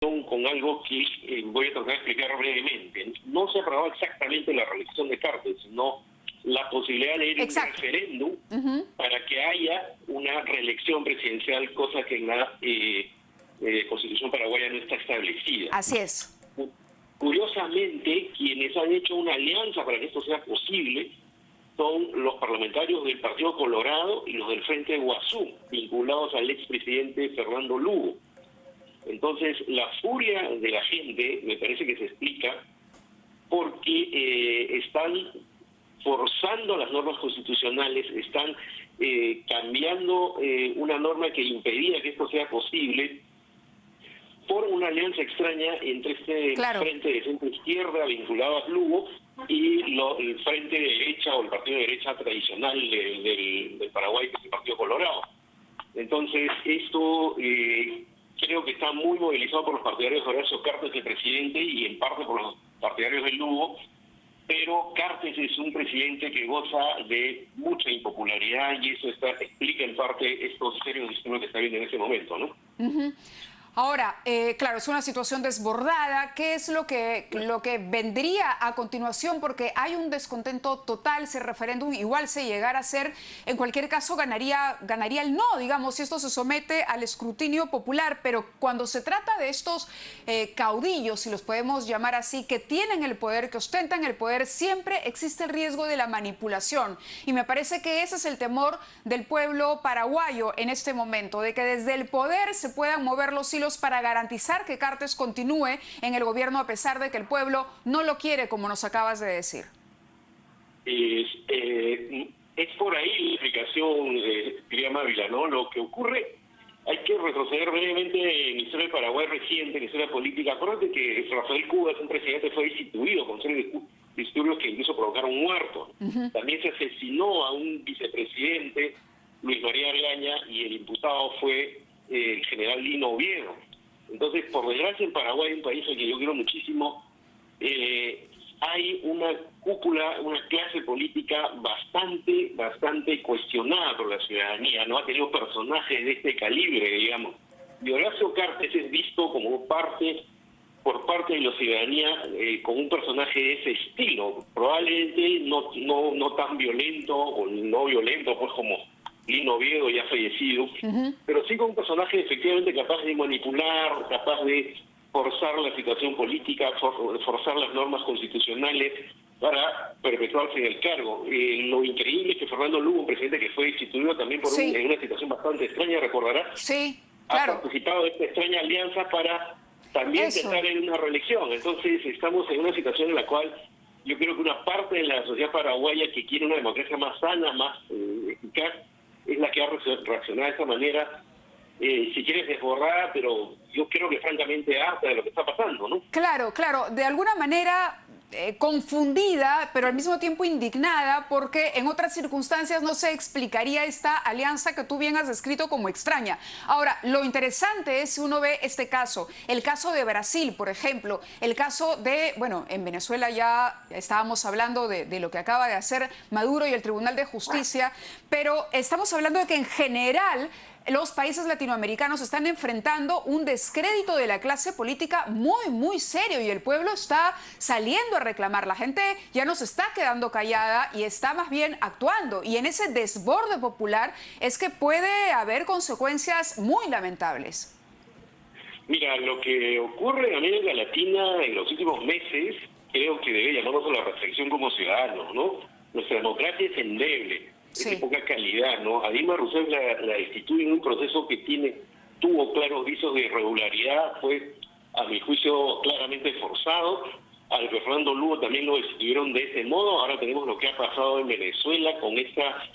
con algo que voy a tratar de explicar brevemente. No se aprobó exactamente la reelección de Cartes, sino la posibilidad de ir a un referéndum para que haya una reelección presidencial, cosa que en la Constitución paraguaya no está establecida. Así es. Curiosamente, quienes han hecho una alianza para que esto sea posible son los parlamentarios del Partido Colorado y los del Frente de Guazú, vinculados al expresidente Fernando Lugo. Entonces, la furia de la gente me parece que se explica porque están forzando las normas constitucionales, están cambiando una norma que impedía que esto sea posible por una alianza extraña entre este frente de centro-izquierda vinculado a Lugo y el frente de derecha o el partido de derecha tradicional del Paraguay, que es el Partido Colorado. Entonces, esto creo que está muy movilizado por los partidarios de Horacio Cartes, el presidente, y en parte por los partidarios del Lugo, pero Cartes es un presidente que goza de mucha impopularidad y eso explica en parte estos serios disturbios que está viendo en ese momento, ¿no? Ahora, claro, es una situación desbordada. ¿Qué es lo que vendría a continuación? Porque hay un descontento total. Si el referéndum igual se llegara a hacer, en cualquier caso ganaría el no, digamos, si esto se somete al escrutinio popular. Pero cuando se trata de estos caudillos, si los podemos llamar así, que tienen el poder, que ostentan el poder, siempre existe el riesgo de la manipulación. Y me parece que ese es el temor del pueblo paraguayo en este momento, de que desde el poder se puedan mover los hilos para garantizar que Cartes continúe en el gobierno a pesar de que el pueblo no lo quiere, como nos acabas de decir. Es por ahí la explicación, diría Mávila, ¿no? Lo que ocurre, hay que retroceder brevemente en la historia de Paraguay reciente, en la historia política. Acuérdate que Rafael Cubas, un presidente, fue destituido con serie de disturbios que incluso provocaron muertos. También se asesinó a un vicepresidente, Luis María Argaña, y el imputado fue el general Lino Oviedo. Entonces, por desgracia, en Paraguay, un país al que yo quiero muchísimo, hay una cúpula, una clase política bastante cuestionada por la ciudadanía, no ha tenido personajes de este calibre, digamos. Y Horacio Cartes es visto como por parte de la ciudadanía como un personaje de ese estilo, probablemente no tan violento o no violento, pues como Lino Oviedo, ya fallecido, pero sí con un personaje efectivamente capaz de manipular, capaz de forzar la situación política, forzar las normas constitucionales para perpetuarse en el cargo. Lo increíble es que Fernando Lugo, un presidente que fue destituido también en una situación bastante extraña, recordará, ha participado de esta extraña alianza para también intentar en una reelección. Entonces estamos en una situación en la cual yo creo que una parte de la sociedad paraguaya que quiere una democracia más sana, más eficaz, es la que ha reaccionado de esa manera, si quieres desbordada, pero yo creo que francamente harta de lo que está pasando, ¿no? Claro, de alguna manera confundida, pero al mismo tiempo indignada, porque en otras circunstancias no se explicaría esta alianza que tú bien has descrito como extraña. Ahora, lo interesante es si uno ve este caso, el caso de Brasil, por ejemplo, el caso de, bueno, en Venezuela ya estábamos hablando de lo que acaba de hacer Maduro y el Tribunal de Justicia, pero estamos hablando de que en general los países latinoamericanos están enfrentando un descrédito de la clase política muy serio y el pueblo está saliendo a reclamar. La gente ya no se está quedando callada y está más bien actuando. Y en ese desborde popular es que puede haber consecuencias muy lamentables. Mira, lo que ocurre en América Latina en los últimos meses creo que debe llamarnos a la reflexión como ciudadanos, ¿no? Nuestra democracia es endeble. Es de poca calidad, ¿no? A Dilma Rousseff la destituye en un proceso que tuvo claros visos de irregularidad, fue, a mi juicio, claramente forzado. Al Fernando Lugo también lo destituyeron de ese modo. Ahora tenemos lo que ha pasado en Venezuela con esta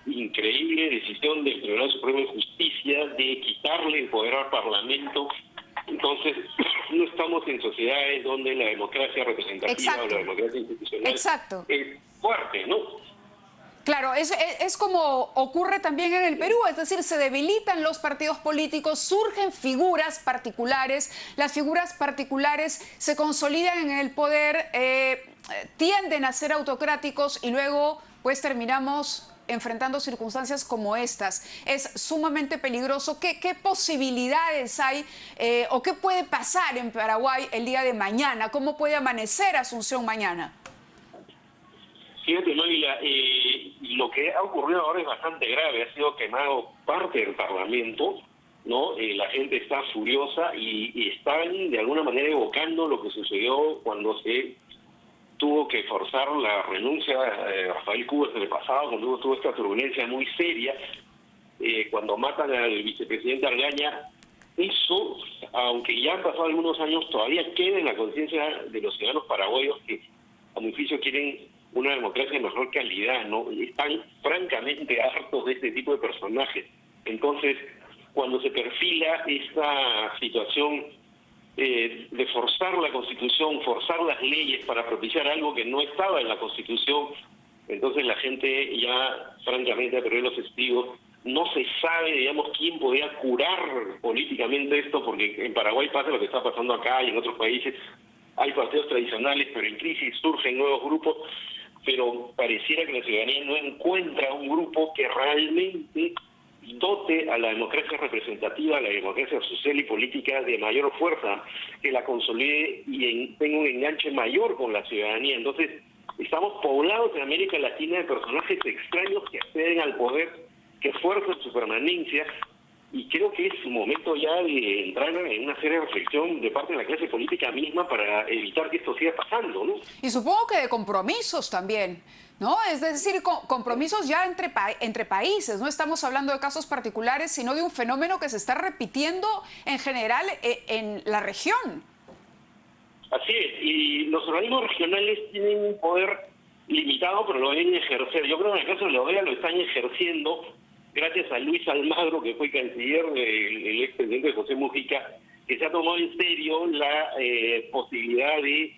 increíble decisión del Tribunal Supremo de Justicia de quitarle el poder al Parlamento. Entonces, no estamos en sociedades donde la democracia representativa o la democracia institucional es fuerte, ¿no? Claro, es como ocurre también en el Perú, es decir, se debilitan los partidos políticos, surgen figuras particulares, las figuras particulares se consolidan en el poder, tienden a ser autocráticos y luego pues terminamos enfrentando circunstancias como estas. Es sumamente peligroso. ¿Qué posibilidades hay o qué puede pasar en Paraguay el día de mañana? ¿Cómo puede amanecer Asunción mañana? Fíjate, Mayla, lo que ha ocurrido ahora es bastante grave. Ha sido quemado parte del Parlamento, ¿no? La gente está furiosa y están de alguna manera evocando lo que sucedió cuando se tuvo que forzar la renuncia de Rafael Cubas en el pasado, cuando tuvo esta turbulencia muy seria, cuando matan al vicepresidente Argaña. Eso, aunque ya han pasado algunos años, todavía queda en la conciencia de los ciudadanos paraguayos que, a mi juicio, quieren una democracia de mejor calidad, ¿no? Están francamente hartos de este tipo de personajes. Entonces, cuando se perfila esta situación de forzar la Constitución, forzar las leyes para propiciar algo que no estaba en la Constitución, entonces la gente ya francamente ha perdido los estribos. No se sabe, digamos, quién podría curar políticamente esto, porque en Paraguay pasa lo que está pasando acá y en otros países. Hay partidos tradicionales, pero en crisis surgen nuevos grupos, pero pareciera que la ciudadanía no encuentra un grupo que realmente dote a la democracia representativa, a la democracia social y política de mayor fuerza, que la consolide y tenga un enganche mayor con la ciudadanía. Entonces, estamos poblados en América Latina de personajes extraños que acceden al poder, que fuerzan su permanencia, y creo que es un momento ya de entrar en una seria reflexión de parte de la clase política misma para evitar que esto siga pasando, ¿no? Y supongo que de compromisos también, ¿no? Es decir, compromisos ya entre países. No estamos hablando de casos particulares, sino de un fenómeno que se está repitiendo en general en la región. Así es, y los organismos regionales tienen un poder limitado, pero lo deben ejercer. Yo creo que en el caso de la OEA lo están ejerciendo gracias a Luis Almagro, que fue canciller del expresidente José Mujica, que se ha tomado en serio la posibilidad de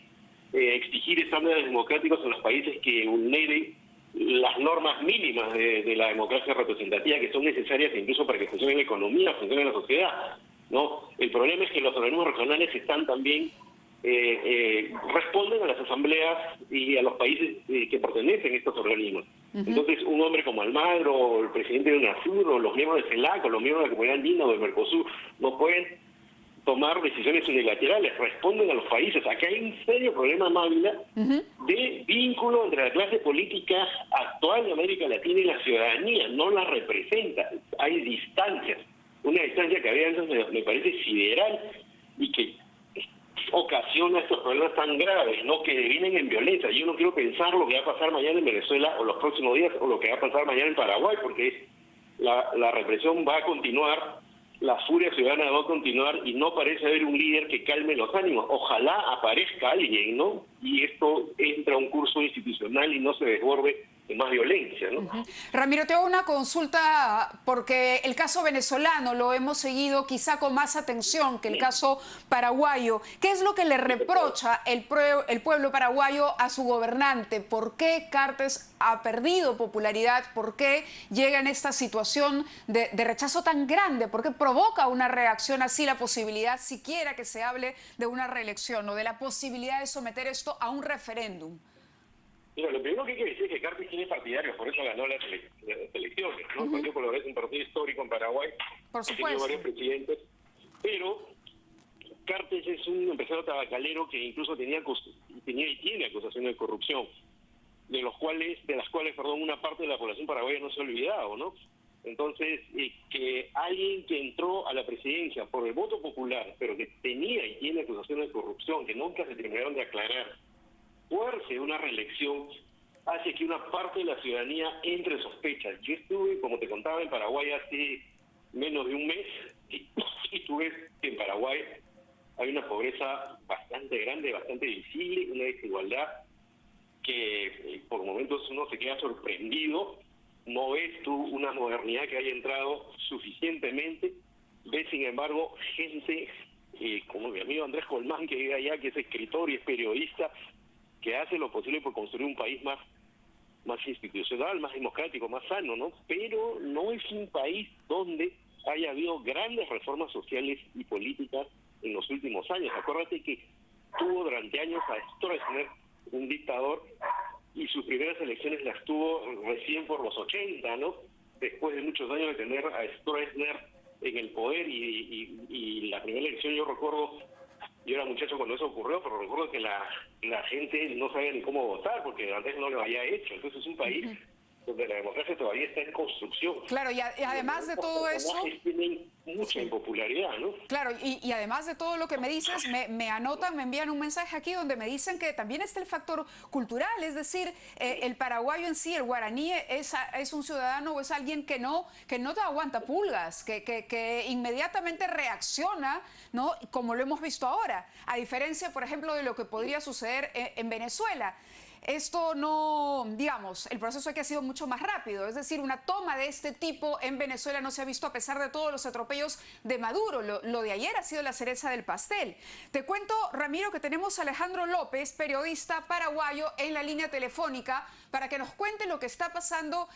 exigir estándares democráticos en los países que vulneren las normas mínimas de la democracia representativa, que son necesarias incluso para que funcione la economía, funcione la sociedad, ¿no? El problema es que los organismos regionales están también responden a las asambleas y a los países que pertenecen a estos organismos. Entonces, un hombre como Almagro, o el presidente de UNASUR, o los miembros de CELAC, o los miembros de la Comunidad Andina o del Mercosur, no pueden tomar decisiones unilaterales, responden a los países. Acá hay un serio problema, Mávila, de vínculo entre la clase política actual de América Latina y la ciudadanía. No la representa. Hay distancias. Una distancia que había antes me parece sideral y que ocasiona estos problemas tan graves, ¿no? Que vienen en violencia. Yo no quiero pensar lo que va a pasar mañana en Venezuela o los próximos días o lo que va a pasar mañana en Paraguay, porque la represión va a continuar, la furia ciudadana va a continuar y no parece haber un líder que calme los ánimos. Ojalá aparezca alguien, ¿no? Y esto entra a un curso institucional y no se desborde en más violencia, ¿no? Ramiro, te hago una consulta porque el caso venezolano lo hemos seguido quizá con más atención que el caso paraguayo. ¿Qué es lo que le reprocha el pueblo paraguayo a su gobernante? ¿Por qué Cartes ha perdido popularidad? ¿Por qué llega en esta situación de rechazo tan grande? ¿Por qué provoca una reacción así la posibilidad siquiera que se hable de una reelección o de la posibilidad de someter esto a un referéndum? Mira, lo primero que hay que decir es que Cartes tiene partidarios, por eso ganó las elecciones, ¿no? El Partido Colorado es un partido histórico en Paraguay, por ha supuesto, tenido varios presidentes, pero Cartes es un empresario tabacalero que incluso tenía y tiene acusaciones de corrupción, de las cuales, una parte de la población paraguaya no se ha olvidado, ¿no? Entonces, que alguien que entró a la presidencia por el voto popular, pero que tenía y tiene acusaciones de corrupción, que nunca se terminaron de aclarar, fuerce una reelección, hace que una parte de la ciudadanía entre en sospechas. Yo estuve, como te contaba, en Paraguay hace menos de un mes y tuve que en Paraguay hay una pobreza bastante grande, bastante visible, una desigualdad que por momentos uno se queda sorprendido. No ves tú una modernidad que haya entrado suficientemente, ves sin embargo gente como mi amigo Andrés Colmán, que vive allá, que es escritor y es periodista, que hace lo posible por construir un país más institucional, más democrático, más sano, ¿no? Pero no es un país donde haya habido grandes reformas sociales y políticas en los últimos años. Acuérdate que tuvo durante años a Stroessner, un dictador y sus primeras elecciones las tuvo recién por los 80, ¿no? Después de muchos años de tener a Stroessner en el poder y la primera elección yo recuerdo, yo era muchacho cuando eso ocurrió, pero recuerdo que la gente no sabía ni cómo votar porque antes no lo había hecho. Entonces es un país donde la democracia todavía está en construcción. Claro, y además de todo eso... Tienen mucha impopularidad, ¿no? Claro, y además de todo lo que me dices, me anotan, me envían un mensaje aquí donde me dicen que también está el factor cultural, es decir, el paraguayo en sí, el guaraní, es un ciudadano o es alguien que no te aguanta pulgas, que inmediatamente reacciona, ¿no? Como lo hemos visto ahora, a diferencia, por ejemplo, de lo que podría suceder en Venezuela. Esto no, digamos, el proceso aquí ha sido mucho más rápido, es decir, una toma de este tipo en Venezuela no se ha visto a pesar de todos los atropellos de Maduro. Lo de ayer ha sido la cereza del pastel. Te cuento, Ramiro, que tenemos a Alejandro López, periodista paraguayo, en la línea telefónica para que nos cuente lo que está pasando